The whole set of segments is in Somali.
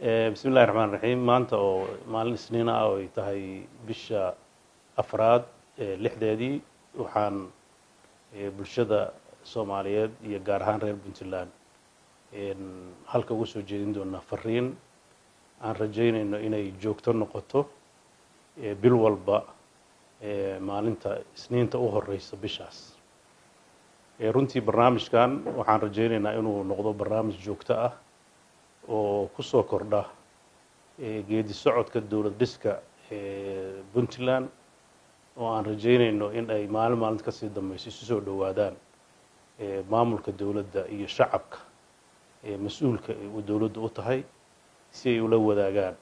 بسم الله الرحمن الرحيم maanta oo maalin isniin ah oo ay tahay bisha afraad lixdeedii waxaan bulshada Soomaaliyeed iyo gaar ahaan reer Puntland halka ugu soo jeedin doonaa fariin aan rajaynayno inay joogto noqoto bil walba maalinta isniinta u horeysa bishaas runtii barnaamijkan waxaan rajaynaynaa inuu noqdo barnaamij joogto ah oo ku soo kordha geedi socodka dawlad dhiska Puntland oo aan rajaynayno in ay maalin ka sii dambayso isu soo dhawaadaan maamulka dawladda iyo shacabka mas'uulka ee dawladdu u tahay si ay ula wadaagaan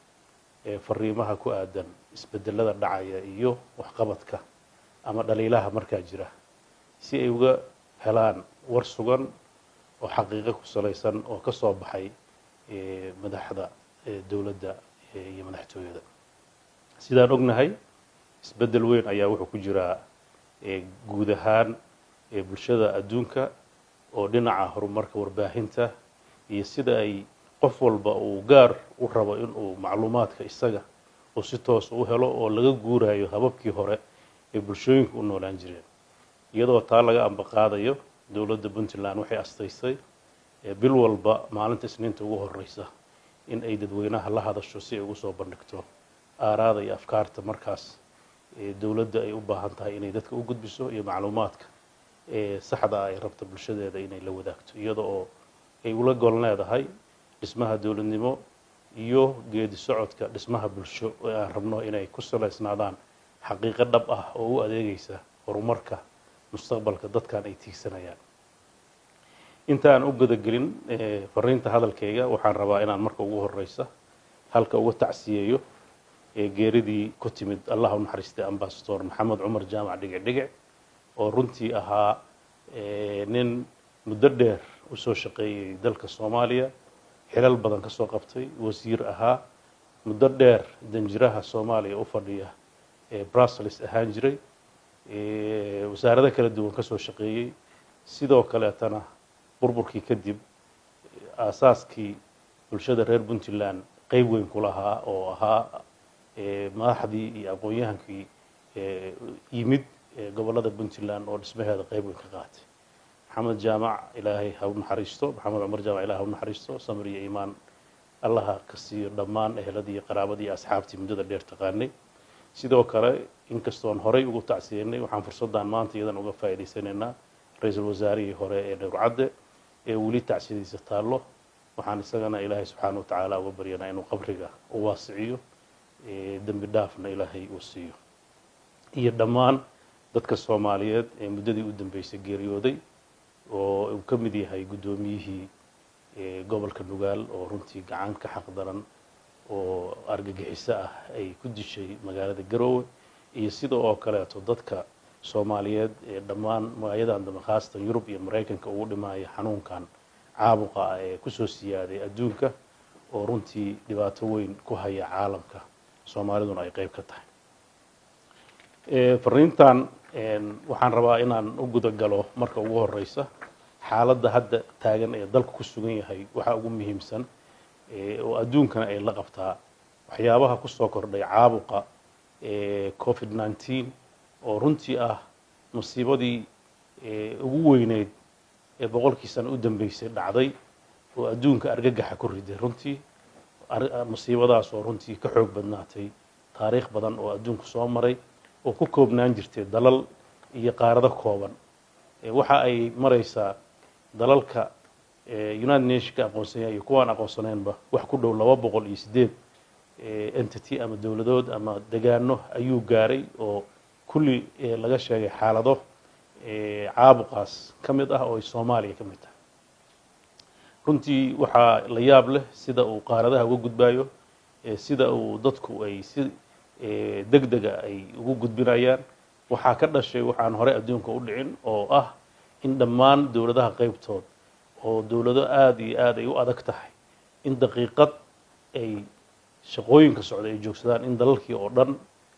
fariimaha ku aadan isbedelada dhacaya iyo waxqabadka ama dhaliilaha markaa jira si ay uga helaan war sugan oo xaqiiqo ku salaysan oo ka soo baxay madaxda dawladda iyo madaxtooyada sidaan ognahay isbedel weyn ayaa wuxuu ku jiraa guud ahaan bulshada adduunka oo dhinaca horumarka warbaahinta iyo sida ay qof walba uu gaar u rabo in uu macluumaadka isaga oo si toos u helo oo laga guurayo hababkii hore ee bulshooyinka u noolaan jireen iyadoo taa laga ambaqaadayo dawladda Puntland waxay astaysay bil walba maalinta isniinta ugu horeysa in ay dadweynaha la hadasho si ay ugu soo bandhigto aaraada iyo afkaarta markaas dawladda ay u baahan tahay inay dadka u gudbiso iyo macluumaadka saxda ah ay rabto bulshadeeda inay la wadaagto iyadoo oo ay ula gol leedahay dhismaha dawladnimo iyo geedi socodka dhismaha bulsho oo aan rabno inay ku saleysnaadaan xaqiiqo dhab ah oo u adeegaysa horumarka mustaqbalka dadkan ay tiigsanayaan intaan u gudagelin fariinta hadalkayga waxaan rabaa inaan marka ugu horeysa halka uga tacsiyeeyo geeridii ku timid Allah u naxariistay ambassador Maxamed Cumar Jaamac Dhigic oo runtii ahaa nin muddo dheer u soo shaqeeyay dalka Soomaaliya xilal badan ka soo qabtay wasiir ahaa muddo dheer danjiraha Soomaaliya u fadhiya Brussels ahaan jiray wasaaradda kala duwan ka soo shaqeeyay sidoo kale tana burburkii kadib aasaaskii bulshada reer Puntland qayb weyn ku lahaa oo ahaa madaxdii iyo aqoon-yahankii yimid gobolada Puntland oo dhismaheeda qayb weyn ka qaatay maxamed jaamac ilaahay ha u naxariisto maxamed cumar jaamac ilaahay ha u naxariisto samir iyo iimaan allaha ka siiyo dhammaan eheladii qaraabadii asxaabtii muddada dheer taqaanay sidoo kale inkastoon horey ugu tacsiyeynay waxaan fursaddan maanta iyadan uga faa'iidaysanaynaa ra'iisul wasaarihii hore ee Nuurcadde ee weli tacsiyadiisa taallo waxaan isagana ilaahay subxaanahu wa tacaala uga baryanaa inuu qabriga u waasiciyo dambi dhaafna ilaahay uu siiyo iyo dhammaan dadka Soomaaliyeed ee muddadii u dambeysay geeriyooday oo uu ka mid yahay gudoomiyihii gobolka Nugaal oo runtii gacan ka xaq daran oo argagixiso ah ay ku dishay magaalada Garowe iyo sidoo kale dadka Soomaaliyeed ee dhammaan magaaladan dambe khaasatan Yurub iyo Mareykanka ugu dhimaaya xanuunkan caabuqa ee ku soo siyaaday adduunka oo runtii dhibaato weyn ku haya caalamka Soomaaliduna ay qayb ka tahay fariintan waxaan rabaa inaan u guda galo marka ugu horeysa xaaladda hadda taagan ee dalku ku sugan yahay waxa ugu muhiimsan oo adduunkana ay la qabtaa waxyaabaha ku soo kordhay caabuqa COVID-19 oo runtii ah musiibadii ugu weyneyd ee boqolkii sano u dambeysay dhacday oo adduunka argagaxa ku riday runtii musiibadaas oo runtii ka xoog badnaatay taariikh badan oo adduunku soo maray oo ku koobnaan jirtay dalal iyo qaarado kooban waxa ay maraysaa dalalka United Nations ka aqoonsan yahay kuwaan aqoonsaneenba wax ku dhow 208 entity ama dawladood ama deegaano ayuu gaaray oo kulli laga sheegay xaalado caabuqaas kamid ah oo Soomaaliya kamid tahay runtii waxa la yaab leh sida uu qaaradaha uga gudbayo sida uu dadku ay si degdega ay ugu gudbinayaan waxa ka dhashay waxaan hore adduunka u dhicin oo ah in dhammaan dawladaha qaybtood oo dawlado aad iyo aad ay u adag tahay in daqiiqad ay shaqooyinka socda ay joogsadaan in dalalkii oo dhan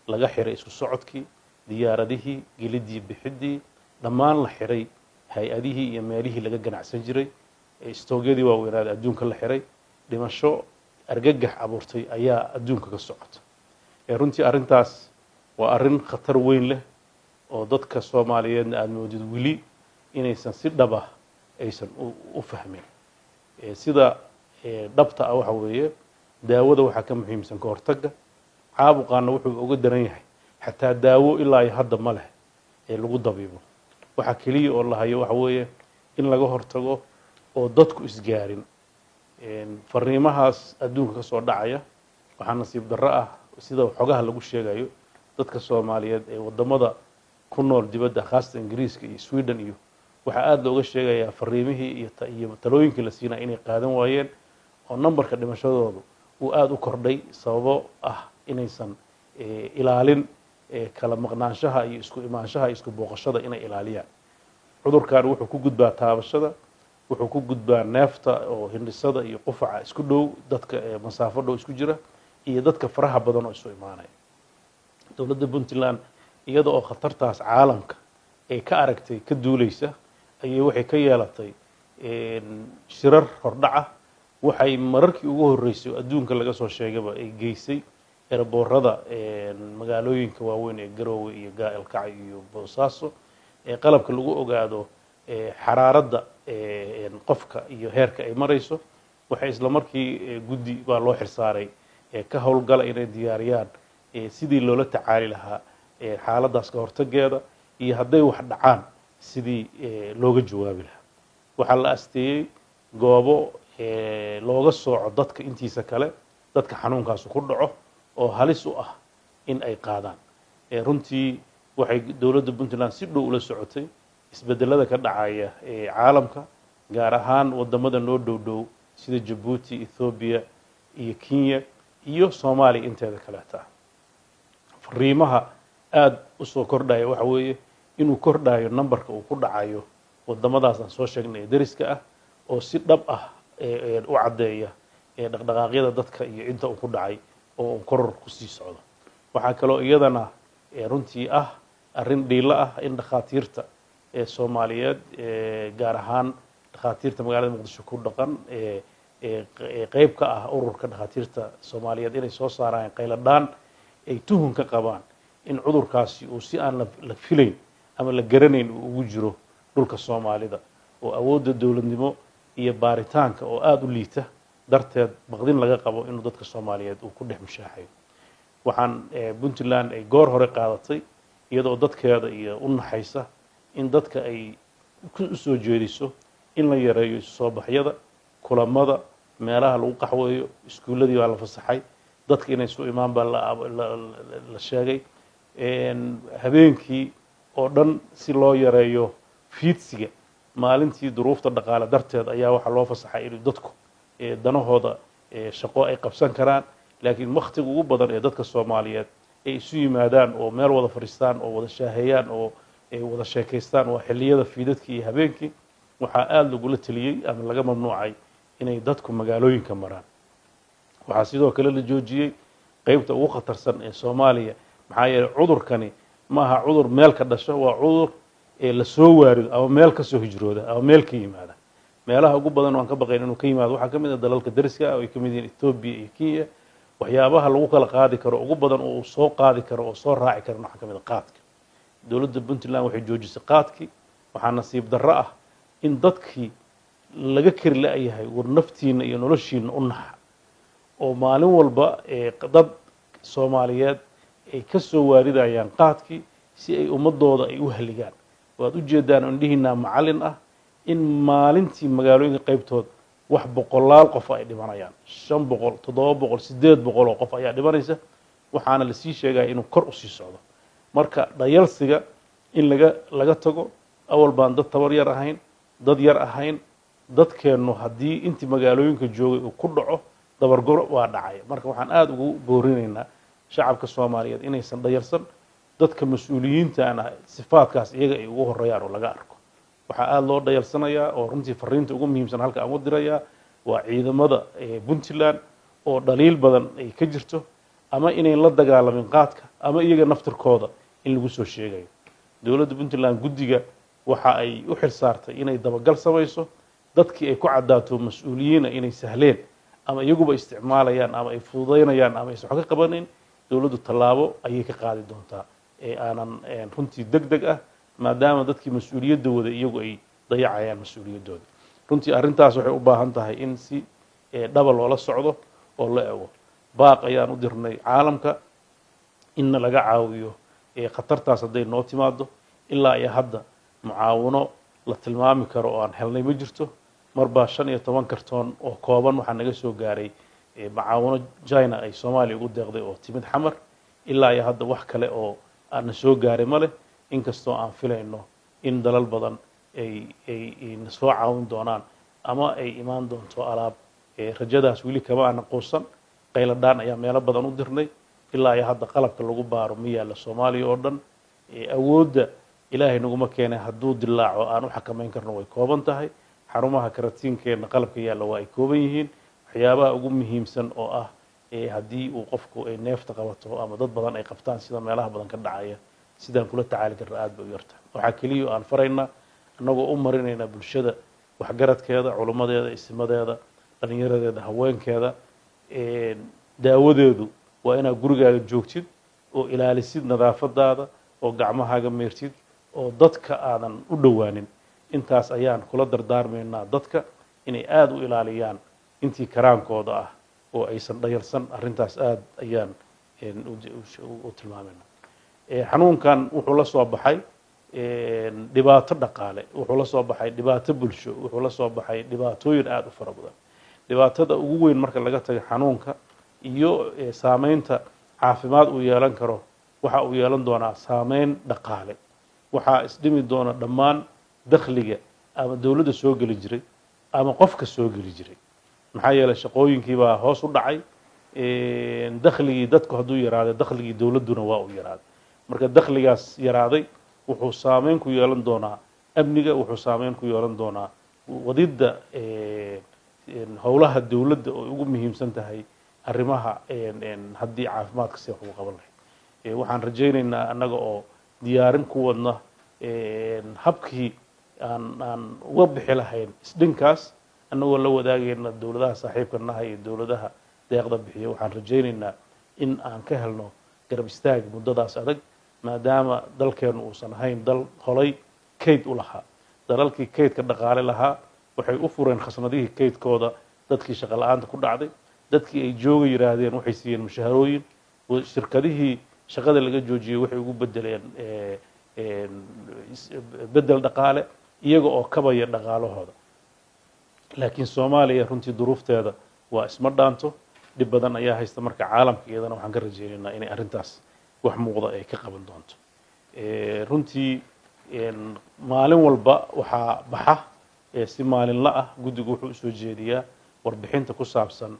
laga xiray isku socodkii diyaaradihii gelidii bixidii dhammaan la xiray hay-adihii iyo meelihii laga ganacsan jiray istoogyadii waaweynaaday adduunka la xiray dhimasho argagax abuurtay ayaa adduunka ka socota runtii arrintaas waa arrin khatar weyn leh oo dadka Soomaaliyeedna aad moodid wili inaysan si dhab ah aysan u fahmin sida dhabta ah waxa weeye daawada waxa ka muhiimsan ka hortagga caabuqaana wuxuu uga daran yahay xataa daawo ilaa hadda ma leh lagu dabiibo waxa kaliya oo la hayo waxa weeye in laga hortago oo dadku isgaarin fariimahaas adduunka ka soo dhacaya waxaa nasiib darro ah sida xogaha lagu sheegayo dadka Soomaaliyeed ee wadamada ku nool dibadda khaasatan Ingiriiska iyo Sweden iyo waxa aad looga sheegayaa fariimihii iyo talooyinkii la siinaa inay qaadan waayeen oo numberka dhimashadoodu uu aad u kordhay sababo ah inaysan ilaalin kala maqnaanshaha iyo isku imaanshaha isku booqashada inay ilaaliyaan cudurkan wuxuu ku gudbaa taabashada wuxuu ku gudbaa neefta oo hindhisada iyo qufaca isku dhow dadka masaafo dhow isku jira iyo dadka faraha badan oo isu imaanaya dowladda Puntland iyada oo khatartaas caalamka ay ka aragtay ka duulaysa ayay waxay ka yeelatay shirar hordhaca waxay mararkii ugu horeysay adduunka laga soo sheegayba ay geysay eraboorada magaalooyinka waaweyn ee Garowe iyo Gaalkacyo iyo Boosaaso qalabka lagu ogaado xaraaradda qofka iyo heerka ay marayso waxay isla markii guddi baa loo xirsaaray ka howlgala inay diyaariyaan sidii loola tacaali lahaa xaaladaas ka hortageeda iyo hadday wax dhacaan sidii looga jawaabi lahaa waxaa la asteeyay goobo looga sooco dadka intiisa kale dadka xanuunkaas ku dhaco oo halis u ah in ay qaadaan runtii waxay dowladda Puntland si dhow ula socotay isbedelada ka dhacaya caalamka gaar ahaan wadamada noo dhow sida Djibouti, Ethiopia iyo Kenya iyo Soomaaliya inteeda kale taa fariimaha aad u soo kordhaya waxa weeye inuu kordhayo numberka uu ku dhacayo wadamadaas aan soo sheegnay dariska ah oo si dhab ah u cadeeya dhaqdhaqaaqyada dadka iyo inta uu ku dhacay oo koror ku sii socdo waxa kale oo iyadana runtii ah arrin dhiila ah in dhakhaatiirta Soomaaliyeed gaar ahaan dhakhaatiirta magaalada Muqdisho ku dhaqan qayb ka ah ururka dhakhaatiirta Soomaaliyeed inay soo saaraan qayladaan ay tuhun ka qabaan in cudurkaasi uu si aan la filayn ama la garanayn uu ugu jiro dhulka Soomaalida oo awoodda dawladnimo iyo baaritaanka oo aad u liita darteed baqdin laga qabo inuu dadka Soomaaliyeed uu ku dhex mushaaxayo waxaan Puntland ay goor hore qaadatay iyadoo dadkeeda iyo u naxaysa in dadka ay u soo jeediso in la yareeyo soo baxyada kulamada meelaha lagu qaxweeyo iskuuladii waa la fasaxay dadka inay soo imaan baa la sheegay habeenkii oo dhan si loo yareeyo fiidsiga maalintii duruufta dhaqaale darteed ayaa waxa loo fasaxay in dadku danahooda shaqo ay qabsan karaan laakiin waqtiga ugu badan ee dadka Soomaaliyeed ay isu yimaadaan oo meel wada fariistaan oo wada shaaheeyaan oo ay wada sheekaystaan waa xilliyada fiidadkii iyo habeenkii waxaa aad lagula taliyay ama laga mamnuucay inay dadku magaalooyinka maraan waxaa sidoo kale la joojiyay qaybta ugu khatarsan ee Soomaaliya maxaa yeelay cudurkani ma aha cudur meel ka dhasho waa cudur la soo waarido ama meel ka soo hijrooda ama meel ka yimaada meelaha ugu badan waan ka baqayn inuu ka yimaado waxa kamid ah dalalka dariska ah oo ay kamid yihiin Ethiopia iyo Kenya waxyaabaha lagu kala qaadi karo ugu badan oo soo qaadi karo oo soo raaci karo waxa kamid ah qaadka dowladda Puntland waxay joojisay qaadkii waxaa nasiib darro ah in dadkii laga kari la'yahay war naftiina iyo noloshiina u naxa oo maalin walba dad Soomaaliyeed ay ka soo waaridayaan qaadkii si ay ummadooda ay u haligaan waad u jeedaan indhihiina macallin ah in maalintii magaalooyinka qaybtood wax boqolaal qof ay dhimanayaan 500 700 800 oo qof ayaa dhimanaysa waxaana la sii sheegay inuu kor u sii socdo marka dhayalsiga in laga tago awal baan dad tabar yar ahayn dad yar ahayn dadkeenu haddii intii magaalooyinka joogay uu ku dhaco dabargoro waa dhacay marka waxaan aad ugu boorinaynaa shacabka Soomaaliyeed inaysan dhayalsan dadka mas'uuliyiinta ana sifaadkaas iyaga ay ugu horeeyaan oo laga arko waxa aad loo dhayalsanayaa oo runtii fariinta ugu muhiimsan halka aan u dirayaa waa ciidamada Puntland oo dhaliil badan ay ka jirto ama inay la dagaalamin qaadka ama iyaga naftirkooda in lagu soo sheegayo dowladda Puntland guddiga waxa ay u xilsaartay inay dabagal samayso dadkii ay ku cadaato mas'uuliyiina inay sahleen ama iyaguba isticmaalayaan ama ay fududaynayaan ama aysan wax ka qabanin dowladdu tallaabo ayay ka qaadi doontaa ee aanan runtii degdeg ah maadaama dadkii mas-uuliyaddooda iyagu ay dayacayaan mas-uuliyaddooda runtii arrintaas waxay u baahan tahay in si dhaba loola socdo oo la ego baaq ayaan u dirnay caalamka inna laga caawiyo khatartaas hadday noo timaado ilaa iyo hadda mucaawino la tilmaami karo oo aan helnay ma jirto marbaa 15 kartoon oo kooban waxaa naga soo gaaray mucaawino China ay Soomaaliya ugu deeqday oo timid xamar ilaa iyo hadda wax kale oo aan soo gaaray male inkastoo aan filayno in dalal badan ay soo caawin doonaan ama ay imaan doonto alaab rajadaas weli kama aan qoonsan qayladaan ayaa meelo badan u dirnay ilaa iyo hadda qalabka lagu baaro ma yaala Soomaaliya oo dhan awoodda ilaahay naguma keenay hadduu dilaaco aan u xakameyn karno way kooban tahay xarumaha karatiinkeena qalabka yaala waa ay kooban yihiin waxyaabaha ugu muhiimsan oo ah haddii uu qofku ay neefta qabato ama dad badan ay qabtaan sida meelaha badan ka dhacaya sidaan kula tacaali karno aad bay u yartahay waxaa keliya aan faraynaa annagoo u marinaynaa bulshada waxgaradkeeda culimadeeda isimadeeda dhalinyaradeeda haweenkeeda daawadeedu waa inaad gurigaaga joogtid oo ilaalisid nadaafadaada oo gacmahaaga meertid oo dadka aadan u dhowaanin intaas ayaan kula dardaarmaynaa dadka inay aad u ilaaliyaan intii karaankooda ah oo aysan dhayalsan arrintaas aad ayaan u tilmaamaynaa xanuunkan wuxuu la soo baxay dhibaato dhaqaale wuxuu la soo baxay dhibaato bulsho wuxuu la soo baxay dhibaatooyin aad u fara badan dhibaatada ugu weyn marka laga tago xanuunka iyo saameynta caafimaad uu yeelan karo waxa uu yeelan doonaa saameyn dhaqaale waxaa isdhimi doona dhammaan dakhliga ama dawladda soo geli jiray ama qofka soo geli jiray maxaa yeelay shaqooyinkii baa hoos u dhacay dakhligii dadku hadduu yaraaday dakhligii dawladduna waa uu yaraaday marka dakhligaas yaraaday wuxuu saameyn ku yeelan doonaa amniga wuxuu saameyn ku yeelan doonaa wadidda howlaha dawladda oo ugu muhiimsan tahay arrimaha haddii caafimaadka si wax ugu qaban lahayd waxaan rajaynaynaa annaga oo diyaarin ku wadna habkii aan uga bixi lahayn isdhinkaas annagoo la wadaagayna dawladaha saaxiibka nahay iyo dawladaha deeqda bixiya waxaan rajaynaynaa in aan ka helno garab istaag muddadaas adag maadaama dalkeenu uusan ahayn dal holay kayd u lahaa dalalkii kaydka dhaqaale lahaa waxay u fureen khasnadihii kaydkooda dadkii shaqo la'aanta ku dhacday dadkii ay jooga yiraahdeen waxay siiyeen mushaharooyin shirkadihii shaqada laga joojiyay waxay ugu bedeleen bedel dhaqaale iyaga oo kabaya dhaqaalahooda laakiin Soomaaliya runtii duruufteeda waa isma dhaanto dib badan ayaa haysta marka caalamka iyadana waxaan ka rajaynaynaa inay arrintaas wax muuqda ay ka qaban doonto runtii maalin walba waxaa baxa si maalinla ah guddigu wuxuu u soo jeediyaa warbixinta ku saabsan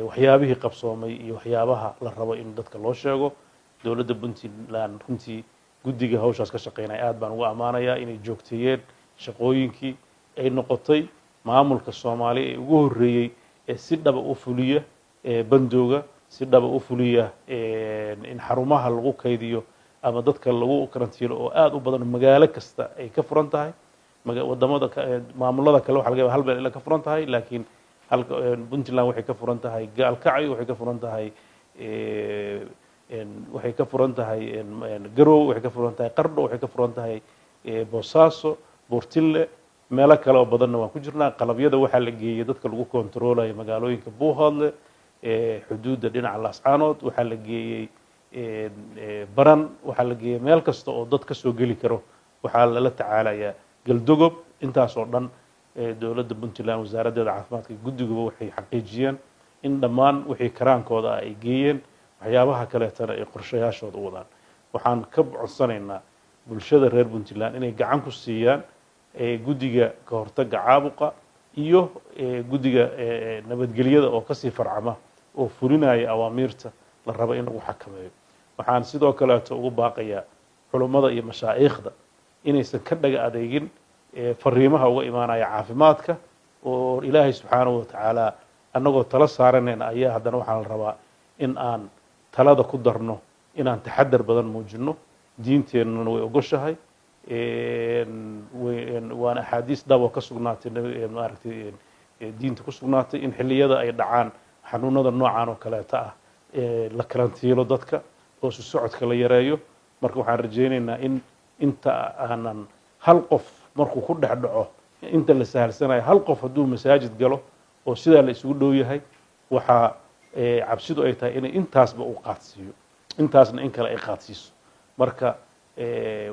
waxyaabihii qabsoomay iyo waxyaabaha la rabo in dadka loo sheego dawladda Puntland runtii guddiga hawshaas ka shaqeynaya aad baan ugu amaanayaa inay joogteeyeen shaqooyinkii ay noqotay maamulka Soomaaliya ee ugu horeeyay ee si dhaba u fuliya bandooga si dhaba u fuliya in xarumaha lagu kaydiyo ama dadka lagu karantiilo oo aad u badan magaalo kasta ay ka furan tahay wadamada maamulada kale waxa laga yaabaa hal meel ka furan tahay laakiin halka Puntland waxay ka furan tahay Gaalkacyo waxay ka furan tahay waxay ka furan tahay Garowe waxay ka furan tahay Qardho waxay ka furan tahay Boosaaso Buurtille meelo kale oo badanna waan ku jirnaa qalabyada waxa la geeyay dadka lagu kontroolayo magaalooyinka Buuhoodle xuduudda dhinaca Laascaanood waxa la geeyay baran waxa la geeyay meel kasta oo dad ka soo gali karo waxa la tacaalayaa galdogob intaas oo dhan dawladda Puntland wasaaradda caafimaadka guddigu waxay xaqiijiyeen in dhammaan wixii karaankooda ay geeyeen waxyaabaha kale tana ay qorshayaashooda u wadaan waxaan ka codsanaynaa bulshada reer Puntland inay gacan ku siiyaan guddiga ka hortagga caabuqa iyo guddiga nabadgelyada oo ka sii farcama oo fulinaya awaamiirta la rabo in lagu xakameeyo waxaan sidoo kale ugu baaqayaa culimada iyo mashaayikhda inaysan ka dhaga adeegin fariimaha uga imaanaya caafimaadka oo Ilaahay subxaanahu wa ta'ala annagoo tala saaranayna ayaa haddana waxaan la rabaa in aan talada ku darno inaan taxadar badan muujino diinteennuna way ogoshahay waana axaadiis dhab oo ka sugnaatay maaragtay diinta ku sugnaatay in xilliyada ay dhacaan xanuunada noocan oo kaleeta ah la karantiilo dadka oo isu socodka la yareeyo. marka waxaan rajaynaynaa in inta aanan hal qof markuu ku dhex dhaco inta la sahalsanayo hal qof hadduu masaajid galo oo sidaa la isugu dhow yahay waxaa cabsidu ay tahay inay intaasba uu qaadsiiyo intaasna in kale ay qaadsiiso. marka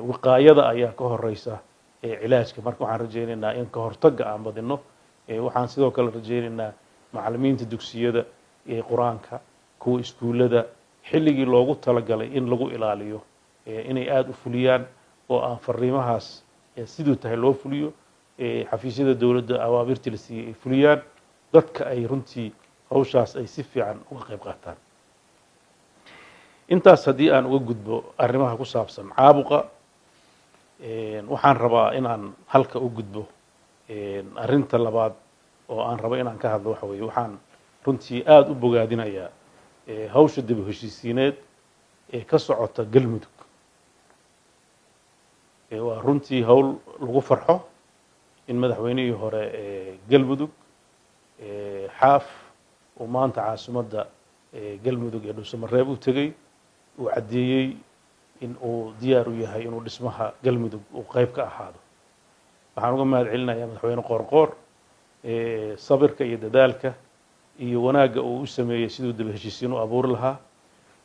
wiqaayada ayaa ka horeysa cilaajka. marka waxaan rajaynaynaa in ka hortagga aan badino. waxaan sidoo kale rajaynaynaa macallimiinta dugsiyada qur-aanka kuwa iskuullada xilligii loogu talagalay in lagu ilaaliyo inay aada u fuliyaan oo aan fariimahaas siduu tahay loo fuliyo. xafiisyada dowladda awaamirtii la siiyey ay fuliyaan dadka ay runtii hawshaas ay si fiican uga qayb qaataan. intaas haddii aan uga gudbo arrimaha ku saabsan caabuqa waxaan rabaa inaan halka u gudbo arrinta labaad oo aan rabo inaan ka hadlo waxa weeye waxaan runtii aada u bogaadinayaa hawsha dib u heshiisiineed ee ka socota galmudug. waa runtii hawl lagu farxo in madaxweynihii hore galmudug xaaf uu maanta caasimadda galmudug ee dhuusamareeb u tegey uu caddeeyey in uu diyaar u yahay inuu dhismaha galmudug uu qayb ka ahaado. waxaan uga mahad celinayaa madaxweyne qoorqoor sabirka iyo dadaalka iyo wanaagga uu u sameeyey siduu dib heshiisiin u abuuri lahaa.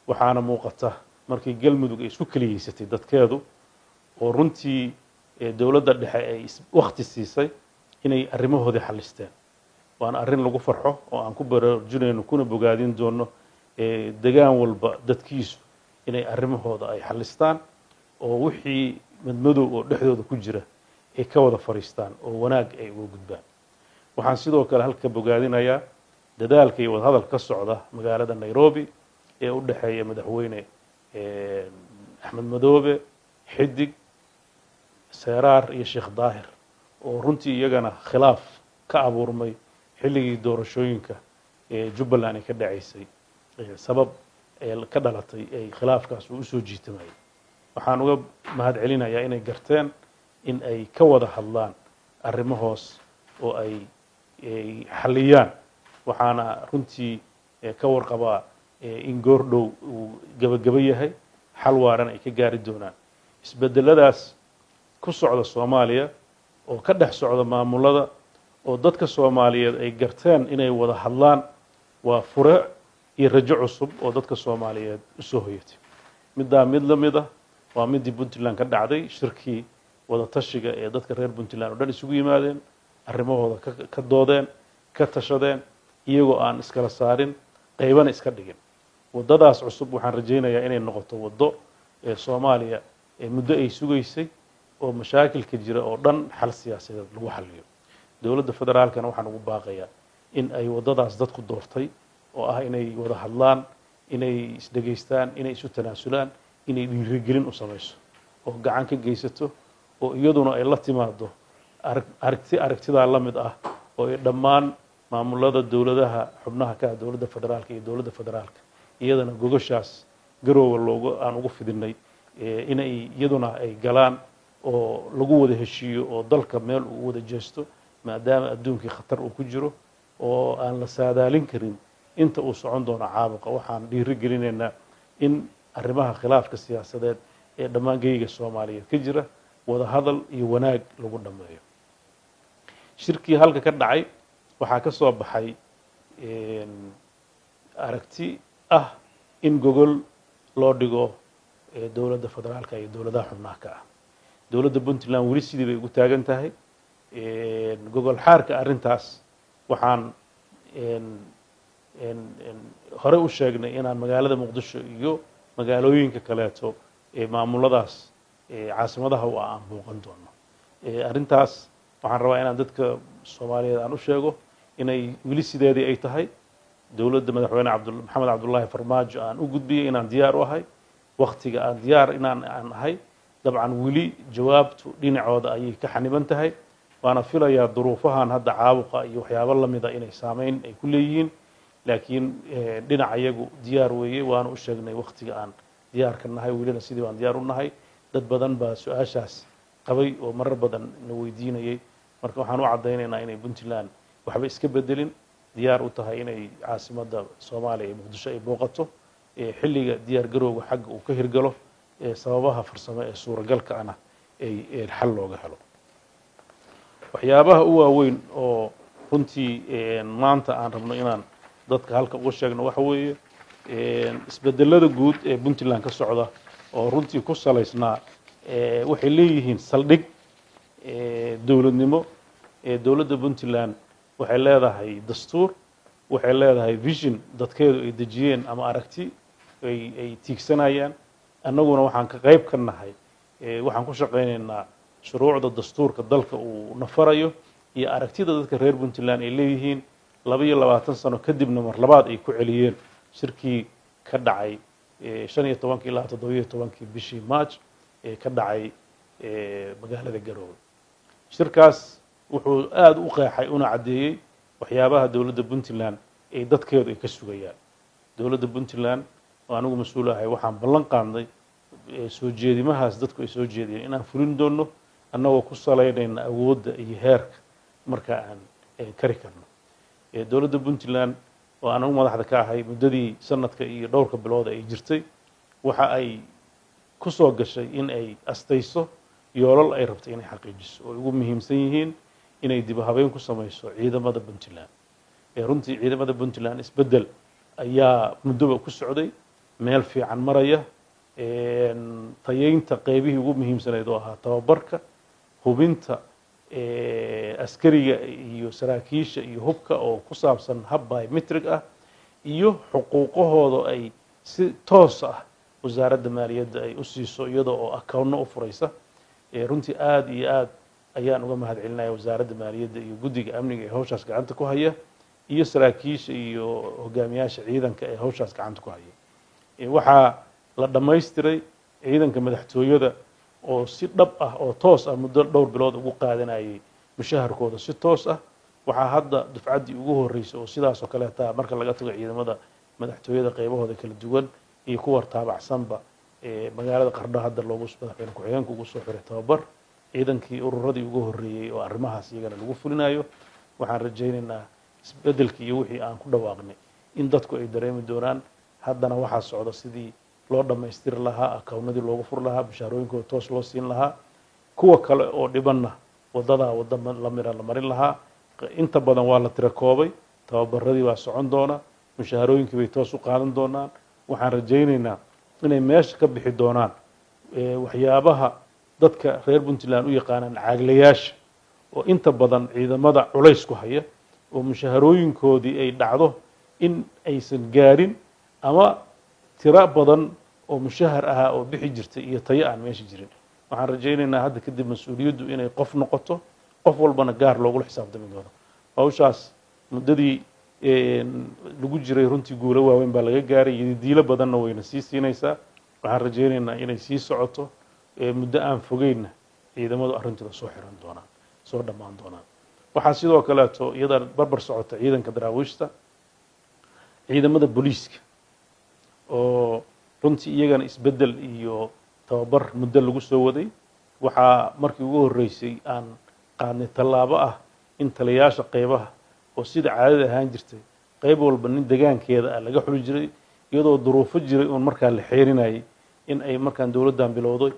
waxaana muuqata markii galmudug ay isku keliyeysatay dadkeedu oo runtii dowladda dhexe ay waqti siisay inay arrimahoodii xallisteen. waana arrin lagu farxo oo aan ku baraarujinayno kuna bogaadin doono degaan walba dadkiisu inay arrimahooda ay xallistaan oo wixii madmadow oo dhexdooda ku jira ay ka wada fariistaan oo wanaag ay uga gudbaan. waxaan sidoo kale halka bogaadinayaa dadaalka iyo wadahadal ka socda magaalada Nairobi ee u dhexeeya madaxweyne axmed madoobe xidig seeraar iyo sheekh daahir oo runtii iyagana khilaaf ka abuurmay xilligii doorashooyinka jubbaland ay ka dhacaysay sabab ka dhalatay ay khilaafkaas uu usoo jiitamayay. waxaan uga mahad celinayaa inay garteen in ay ka wada hadlaan arrimahoos oo ay xalliyaan. waxaana runtii ka warqabaa in goordhow uu gabagaba yahay xal waaran ay ka gaari doonaan. isbedeladaas ku socda Soomaaliya oo ka dhex socda maamulada oo dadka Soomaaliyeed ay garteen inay wada hadlaan waa fure iyo rajo cusub oo dadka Soomaaliyeed u soo hoyatay. midda mid la mid ah waa midii Puntland ka dhacday shirkii wada tashiga ee dadka reer Puntland oo dhan isugu yimaadeen arrimahooda ka doodeen ka tashadeen iyagoo aan iskala saarin qaybana iska dhigin. wadadaas cusub waxaan rajaynayaa inay noqoto wado Soomaaliya muddo ay sugaysay oo mashaakilka jira oo dhan xal siyaasadeed lagu xalliyo. dowladda federaalkana waxaan ugu baaqayaa in ay wadadaas dadku doortay oo ah inay wada hadlaan inay isdhegaystaan inay isu tanaasulaan inay dhiirigelin u samayso oo gacan ka geysato oo iyaduna ay la timaado aragtidaa la mid ah oo ay dhammaan maamulada dowladaha xubnaha ka dowladda federaalka iyo dowladda federaalka iyadana gogoshaas garoowa aan ugu fidinay inay iyaduna ay galaan oo lagu wada heshiiyo oo dalka meel uu wada jeesto maadaama adduunkii khatar uu ku jiro oo aan la saadaalin karin inta uu socon doono caabuqa. waxaan dhiirigelinaynaa in arrimaha khilaafka siyaasadeed ee dhammaan geyga Soomaaliyeed ka jira wada hadal iyo wanaag lagu dhameeyo. shirkii halka ka dhacay waxaa ka soo baxay aragti ah in gogol loo dhigo dowladda federaalka iyo dowladaha xubnaha ka ah. dowladda Puntland weli sidii bay ugu taagan tahay gogol xaarka arrintaas. waxaan hore u sheegnay inaan magaalada Muqdisho iyo magaalooyinka kaleeto maamuladaas caasimadaha u aan muuqan doono. arrintaas waxaan rabaa inaan dadka Soomaaliyeed aan u sheego inay weli sideedii ay tahay. dowladda madaxweyne maxamed cabdullaahi farmaajo aan u gudbiyey inaan diyaar u ahay waqtiga aan diyaar aan ahay. dabcan weli jawaabtu dhinacooda ayay ka xaniban tahay. waana filayaa duruufahan hadda caabuqa iyo waxyaabo la mida inay saameyn ay ku leeyihiin laakiin dhinaca iyagu diyaar weeye waana u sheegnay waqtiga aan diyaar ka nahay welina sidii baan diyaar u nahay. dad badan baa su-aashaas qabay oo marar badan na weydiinayay. marka waxaan u caddaynaynaa inay Puntland waxba iska bedelin diyaar u tahay inay caasimadda Soomaaliya ee Muqdisho ay booqato xilliga diyaar garowga xagga uu ka hirgalo sababaha farsamo ee suuragalka ana ay xal looga helo waxyaabaha u waaweyn oo runtii maanta aan rabno inaan dadka halka uga sheegno waxa weeye isbedelada guud ee Puntland ka socda oo runtii ku salaysnaa waxay leeyihiin saldhig dawladnimo dawladda Puntland waxay leedahay dastuur waxay leedahay vision dadkeedu ay dejiyeen ama aragti ay tiigsanayaan annaguna waxaan ka qayb ka nahay waxaan ku shaqaynaynaa shuruucda dastuurka dalka uu nafarayo iyo aragtida dadka reer Puntland ay leeyihiin 22 sano kadibna mar labaad ay ku celiyeen shirkii ka dhacay 15 ilaa 17 bishii March ee ka dhacay magaalada Garowe shirkaas wuxuu aad u qeexay una cadeeyay waxyaabaha dawladda Puntland ay dadkeedu ay ka sugayaan dawladda Puntland oo anigu mas'uul ahay waxaan ballan qaadnay soo jeedimahaas dadku ay soo jeediyeen inaan fulin doono annagoo ku saleynayna awoodda iyo heerka marka aan kari karno dawladda Puntland oo anigu madaxda ka ahay muddadii sanadka iyo dhowrka bilood ay jirtay waxa ay ku soo gashay in ay astayso yoolal ay rabtay inay xaqiijiso oo ugu muhiimsan yihiin inay dib u habeyn ku samayso ciidamada Puntland runtii ciidamada Puntland isbedel ayaa muddo ku socday meel fiican maraya tayeynta qaybihii ugu muhiimsanayd oo ahaa tababarka hubinta askariga iyo saraakiisha iyo hubka oo ku saabsan hab biometric ah iyo xuquuqahooda ay si toos ah wasaaradda maaliyadda ay u siiso iyadoo oo account u furaysa runtii aad iyo aad ayaan uga mahadcelinayaa wasaaradda maaliyadda iyo guddiga amniga ee hawshaas gacanta ku haya iyo saraakiisha iyo hogaamiyaasha ciidanka ee hawshaas gacanta ku haya waxaa la dhamaystiray ciidanka madaxtooyada oo si dhab ah oo toos ah muddo dhowr bilood ugu qaadanayay mushaharkooda si toos ah waxaa hadda dufcaddii ugu horeysay oo sidaas oo kale taa marka laga tago ciidamada madaxtooyada qaybahooda kala duwan iyo kuwa taabacsanba magaalada Qardho hadda loogu madaxweyne ku-xigeenka ugu soo xiray tababar ciidankii ururadii ugu horeeyay oo arrimahaas iyagana lagu fulinayo waxaan rajaynaynaa isbedelkii iyo wixii aan ku dhawaaqnay in dadku ay dareemi doonaan haddana waxaa socda sidii loo dhamaystiri lahaa akawnadii loogu fur lahaa bishaarooyinkooda toos loo siin lahaa kuwa kale oo dhibanna wadada la marin lahaa inta badan waa la tira koobay tababaradii waa socon doona mushaharooyinkii bay toos u qaadan doonaan waxaan rajaynaynaa inay meesha ka bixi doonaan waxyaabaha dadka reer Puntland u yaqaanaan caaglayaasha oo inta badan ciidamada culays ku haya oo mushaharooyinkoodii ay dhacdo in aysan gaarin ama tira badan oo mushahar ah oo bixi jirtay iyo tayo aan meesha jirin waxaan rajaynaynaa hadda kadib mas'uuliyaddu inay qof noqoto qof walbana gaar loogu xisaabtami doono hawshaas muddadii lagu jiray runtii guulo waaweyn baa laga gaaray iyo diilo badanna wayna sii siinaysaa waxaan rajaynaynaa inay sii socoto muddo aan fogeyna ciidamadu arrintooda soo xiran doonaan soo dhammaan doonaan waxaa sidoo kaleeto iyada barbar socota ciidanka daraawiishta ciidamada booliiska oo runtii iyagana isbedel iyo tababar muddo lagu soo waday waxaa markii ugu horeysay aan qaadnay tallaabo ah in taliyayaasha qaybaha oo sida caadada ahaan jirtay qayb walba nin deegaankeeda laga xuli jiray iyadoo duruufo jiray oo markaa la xeerinayay in ay markaan dawladdan bilowday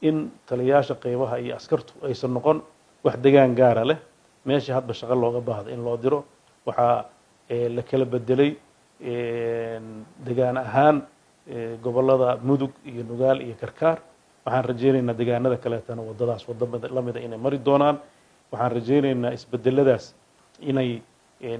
in taliyayaasha qaybaha iyo askartu aysan noqon wax deegaan gaara leh meesha hadba shaqo looga baahdo in loo diro waxaa la kala bedelay deegaan ahaan gobolada Mudug iyo Nugaal iyo Karkaar waxaan rajaynaynaa deegaanada kaleetana wadadaas wadamada lamida inay mari doonaan waxaan rajaynaynaa isbedeladaas inay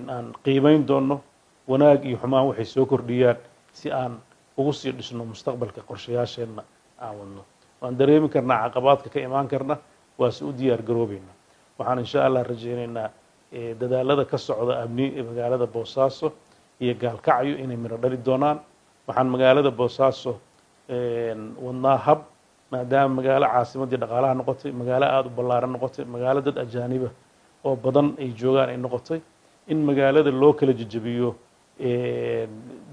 aan qiimeyn doono wanaag iyo xumaan waxay soo kordhiyaan si aan ugu sii dhisno mustaqbalka qorshayaasheena aan wadno waan dareemi karnaa caqabaadka ka imaan karna waa si u diyaar garoobayna waxaan insha Allah rajaynaynaa dadaalada ka socda amni ee magaalada Boosaaso iyo Gaalkacyo inay miro dhali doonaan waxaan magaalada Boosaaso wadnaa hab maadaama magaalo caasimadii dhaqaalaha noqotay magaalo aad u ballaaran noqotay magaalo dad ajaaniba oo badan ay joogaan ay noqotay in magaalada loo kala jajabiyo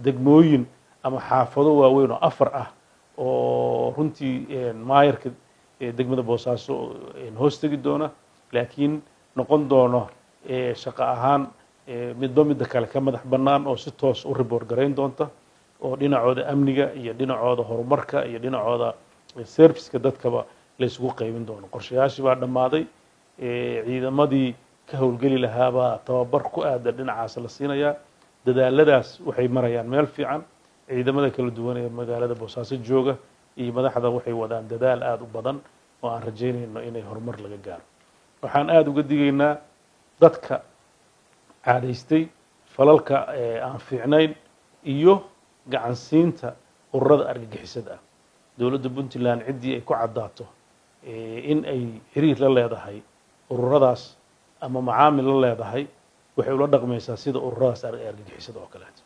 degmooyin ama xaafado waaweyn oo afar ah oo runtii maayarka degmada Boosaaso hoos tagi doona laakiin noqon doono shaqo ahaan midba midda kale ka madax bannaan oo si toos u report garayn doonta oo dhinacooda amniga iyo dhinacooda horumarka iyo dhinacooda serviceka dadkaba la isugu qaybin doono. qorshayaashii baa dhammaaday, ciidamadii ka howlgeli lahaabaa tababar ku aadan dhinacaas la siinayaa. dadaaladaas waxay marayaan meel fiican. ciidamada kala duwan ee magaalada Boosaaso jooga iyo madaxda waxay wadaan dadaal aad u badan oo aan rajaynayno inay horumar laga gaaro. waxaan aad uga digaynaa dadka caadaystay falalka aan fiicnayn iyo gacansiinta ururada argagixisada ah. dowladda Puntland ciddii ay ku caddaato in ay xiriir la leedahay ururadaas ama macaamil la leedahay waxay ula dhaqmaysaa sida ururadaas argagixisada oo kaleeto.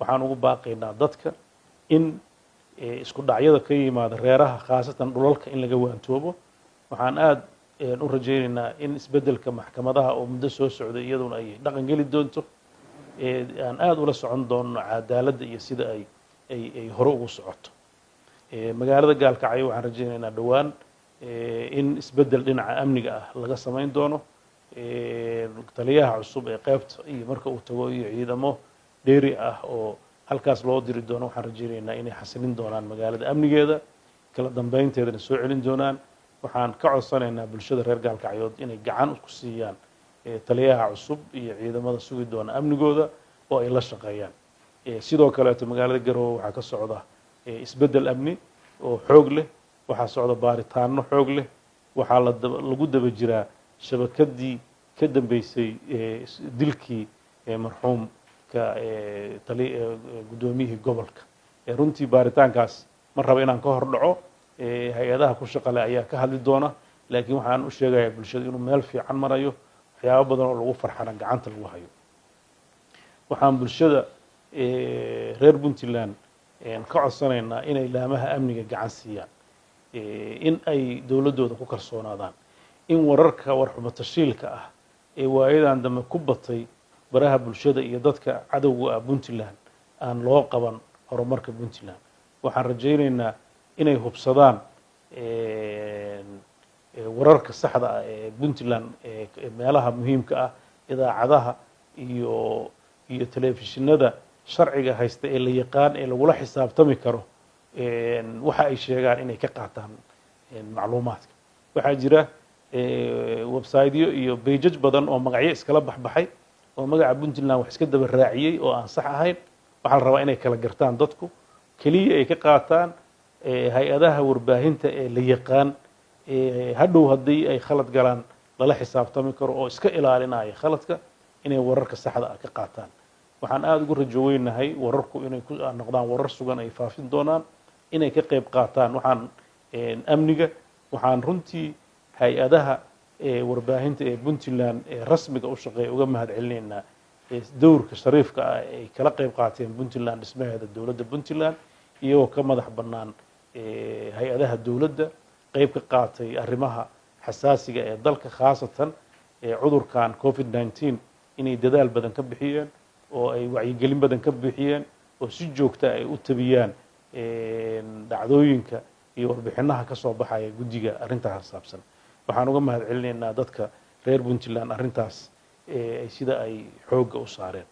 waxaan ugu baaqaynaa dadka in isku dhacyada ka yimaada reeraha khaasatan dhulalka in laga waantoobo. waxaan aad u rajaynaynaa in isbeddelka maxkamadaha oo muddo soo socday iyaduna ay dhaqan geli doonto. aan aad ula socon doono cadaaladda iyo sida ay hore ugu socoto. magaalada Gaalkacyo waxaan rajaynaynaa dhowaan in isbeddel dhinaca amniga ah laga samayn doono. taliyaha cusub ee qaybta iyo marka uu tago iyo ciidamo dheeri ah oo halkaas loo diri doono waxaan rajaynaynaa inay xasilin doonaan magaalada amnigeeda, kala dambeynteedana soo celin doonaan. waxaan ka codsanaynaa bulshada reer Gaalkacyood inay gacan ku siiyaan taliyaha cusub iyo ciidamada sugi doona amnigooda oo ay la shaqeeyaan. sidoo kaleeto magaalada Garowe waxaa ka socda isbeddel amni oo xoog leh, waxaa socda baaritaano xoog leh, waxaa lagu daba jiraa shabakadii ka dambeysay dilkii marxuumka guddoomiyihii gobolka. runtii baaritaankaas ma raba inaan ka hor dhaco, hay-adaha ku shaqo leh ayaa ka hadli doona, laakiin waxaan u sheegayaa bulshada inuu meel fiican marayo, waxyaabo badan oo lagu farxana gacanta lagu hayo. waxaan bulshada reer Puntland ka codsanaynaa inay laamaha amniga gacan siiyaan, in ay dowladooda ku kalsoonaadaan, in wararka warxumo tashiilka ah ee waayadan dambe ku batay baraha bulshada iyo dadka cadowga ah Puntland aan loo qaban horumarka Puntland. waxaan rajaynaynaa inay hubsadaan wararka saxda ah ee Puntland meelaha muhiimka ah, idaacadaha iyo telefishinada sharciga haysta ee la yaqaan ee lagula xisaabtami karo waxa ay sheegaan inay ka qaataan macluumaadka. waxaa jira website-yo iyo pages badan oo magacyo iskala baxbaxay oo magaca Puntland wax iska daba raaciyay oo aan sax ahayn. waxaa la rabaa inay kala gartaan dadku, kaliya ay ka qaataan hay-adaha warbaahinta ee la yaqaan, hadhow haddii ay khalad galaan lala xisaabtami karo oo iska ilaalinaya khaladka, inay wararka saxda ah ka qaataan. waxaan aad ugu rajo weynahay wararku inay ku noqdaan warar sugan ay faafin doonaan, inay ka qayb qaataan waxaan amniga. waxaan runtii hay-adaha warbaahinta ee Puntland ee rasmiga u shaqeeya uga mahadcelinaynaa dowrka shariifka ah ay kala qayb qaateen Puntland dhismaheeda dowladda Puntland, iyagoo ka madax bannaan hay-adaha dowladda, qayb ka qaatay arrimaha xasaasiga ee dalka, khaasatan cudurkan COVID-19 inay dadaal badan ka bixiyeen oo ay wacyigelin badan ka bixiyeen oo si joogta ay u tabiyaan dhacdooyinka iyo warbixinaha ka soo baxaya guddiga arrintaas saabsan. waxaan uga mahadcelinaynaa dadka reer Puntland arrintaas sida ay xoogga u saareen.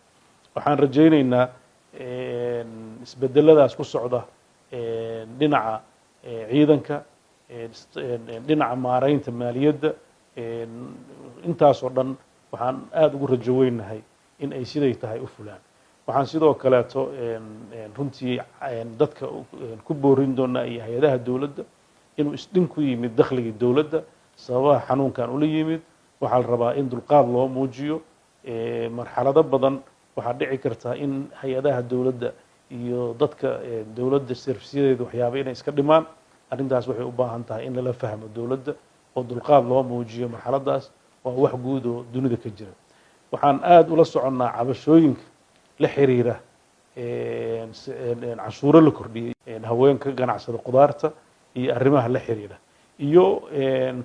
waxaan rajaynaynaa isbedeladaas ku socda dhinaca ciidanka, dhinaca maaraynta maaliyadda, intaasoo dhan waxaan aad ugu rajo weynahay in ay siday tahay u fulaan. waxaan sidoo kaleeto runtii dadka ku boorin doonaa iyo hay-adaha dowladda inuu isdhin ku yimid dakhligii dowladda sababaha xanuunkan ula yimid. waxaa la rabaa in dulqaad loo muujiyo. marxalado badan waxaa dhici karta in hay-adaha dowladda iyo dadka dowladda serviceyadeeda waxyaaba inay iska dhimaan. arrintaas waxay u baahan tahay in lala fahmo dowladda oo dulqaad loo muujiyo. marxaladaas waa wax guud oo dunida ka jira. waxaan aad ula soconnaa cabashooyinka la xiriira cashuuro la kordhiyey haweenka ganacsada qudaarta iyo arrimaha la xiriira iyo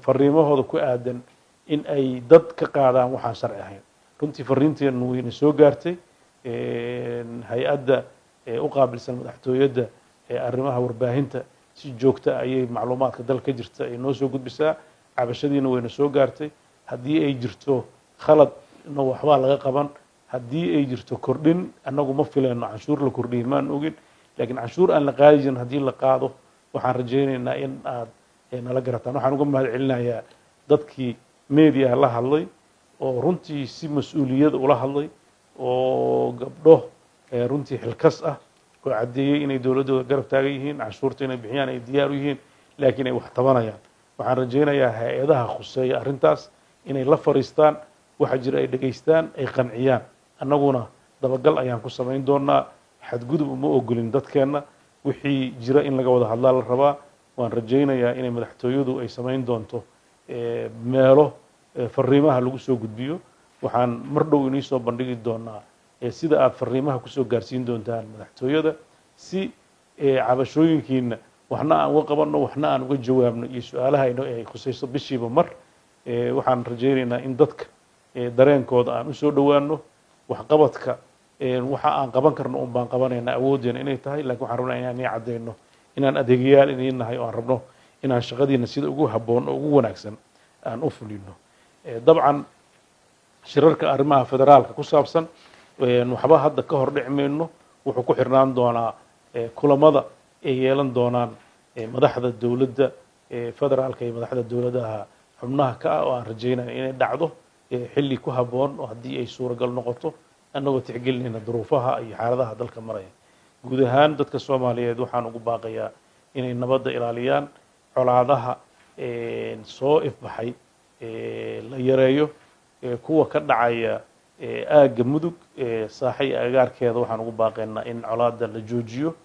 fariimahooda ku aadan in ay dad ka qaadaan waxaan sharci ahayn. runtii fariinteenu wayna soo gaartay. hay-adda u qaabilsan madaxtooyadda arrimaha warbaahinta si joogta ayay macluumaadka dalka ka jirta ay noo soo gudbisaa. cabashadiina wayna soo gaartay. haddii ay jirto khaladna waxbaa laga qaban, haddii ay jirto kordhin annagu ma filayno canshuur la kordhiyey maan ogin laakiin canshuur aan la qaadi jirin haddii la qaado waxaan rajaynaynaa in aad nala garataan waxaan uga mahad celinayaa dadkii media la hadlay oo runtii si mas-uuliyad ula hadlay oo gabdho runtii xilkas ah oo caddeeyey inay dowladdooda garab taagan yihiin canshuurta inay bixiyaan ay diyaar u yihiin laakiin ay wax tabanayaan waxaan rajaynayaa hay-adaha khuseeya arrintaas inay la fariistaan waxa jira ay dhegaystaan ay qanciyaan annaguna dabagal ayaan ku samayn doonaa xadgudub uma ogolin dadkeenna wixii jira in laga wada hadlaa la rabaa waan rajaynayaa inay madaxtooyadu ay samayn doonto meelo fariimaha lagu soo gudbiyo waxaan mar dhow inii soo bandhigi doonaa sida aad fariimaha kusoo gaarsiin doontaan madaxtooyada si cabashooyinkiina waxna aan uga qabanno waxna aan uga jawaabno iyo su-aalaha ay khusayso bishiiba mar waxaan rajaynaynaa in dadka dareenkooda aan usoo dhowaano waxqabadka waxa aan qaban karno un baan qabanaynaa awooddeena inay tahay lakin waxaan rabnaa inaan ii caddayno inaan adeegayaal idiin nahay oo aan rabno inaan shaqadiina sida ugu habboon oo ugu wanaagsan aan u fulino dabcan shirarka arrimaha federaalka ku saabsan waxba hadda ka hor dhici mayno wuxuu ku xirnaan doonaa kulamada ay yeelan doonaan madaxda dowladda federaalka iyo madaxda dowladaha xubnaha ka ah oo aan rajaynaya inay dhacdo xilli ku habboon oo haddii ay suuragal noqoto annagoo tixgelinayna duruufaha iyo xaaladaha dalka maraya guud ahaan dadka soomaaliyeed waxaan ugu baaqayaa inay nabadda ilaaliyaan colaadaha soo ifbaxay la yareeyo kuwa ka dhacaya aagga mudug saaxay agagaarkeeda waxaan ugu baaqaynaa in colaada la joojiyo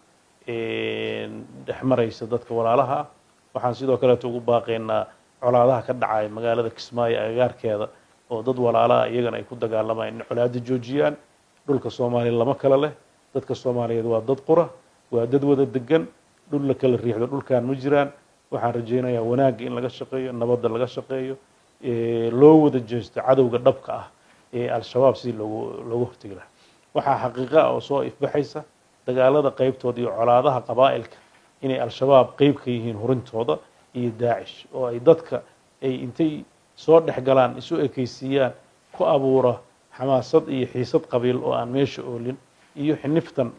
dhex maraysa dadka walaalaha ah waxaan sidoo kaleeto ugu baaqaynaa colaadaha ka dhacaya magaalada kismaayo agagaarkeeda oo dad walaalaha iyagana ay ku dagaalamayaan in colaada joojiyaan dhulka soomaaliya lama kala leh dadka soomaaliyeed waa dad qura waa dad wada degan dhul la kala riixdo dhulkaan ma jiraan waxaan rajaynayaa wanaagga in laga shaqeeyo nabadda laga shaqeeyo loo wada jeesto cadowga dhabka ah ee al-shabaab sidii looga hortegi lahaa waxaa xaqiiqa ah oo soo ifbaxaysa dagaalada qaybtooda iyo colaadaha qabaa'ilka inay al-shabaab qeyb ka yihiin hurintooda iyo daacish oo ay dadka ay intay soo dhex galaan isu ekaysiiyaan ku abuura xamaasad iyo xiisad qabiil oo aan meesha oolin iyo xiniftan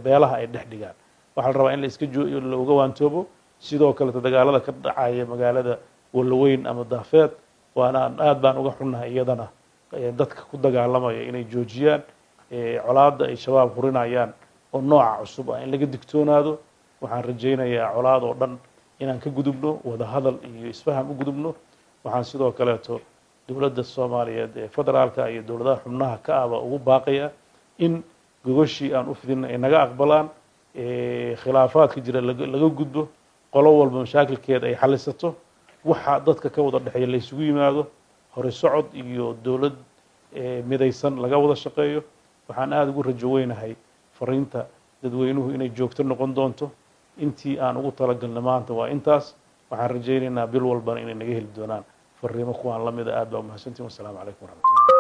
beelaha ay dhex dhigaan waxaa la rabaa in la iska looga waantoobo sidoo kaleto dagaalada ka dhacaya magaalada walaweyn ama daafeed waana aad baan uga xunnahay iyadana dadka ku dagaalamaya inay joojiyaan colaada ay shabaab hurinayaan oo nooca cusub ah in laga digtoonaado waxaan rajaynayaa colaad oo dhan inaan ka gudubno wada hadal iyo isfaham u gudubno waxaan sidoo kaleeto dowladda soomaaliyeed ee federaalka iyo dowladaha xubnaha ka ahba ugu baaqaya in gogashii aan u fidina ay naga aqbalaan khilaafaadka jira laga gudbo qolo walba mashaakilkeeda ay xalisato waxa dadka ka wada dhexeeya la isugu yimaado hore socod iyo dowlad midaysan laga wada shaqeeyo waxaan aada ugu rajo weynahay fariinta dadweynuhu inay joogto noqon doonto intii aan ugu talagalnay maanta waa intaas waxaan rajaynaynaa bil walbana inay naga heli doonaan fariimo kuwaan la mida aad baa umahadsantiin wassalaamu calaykum waraxmatullah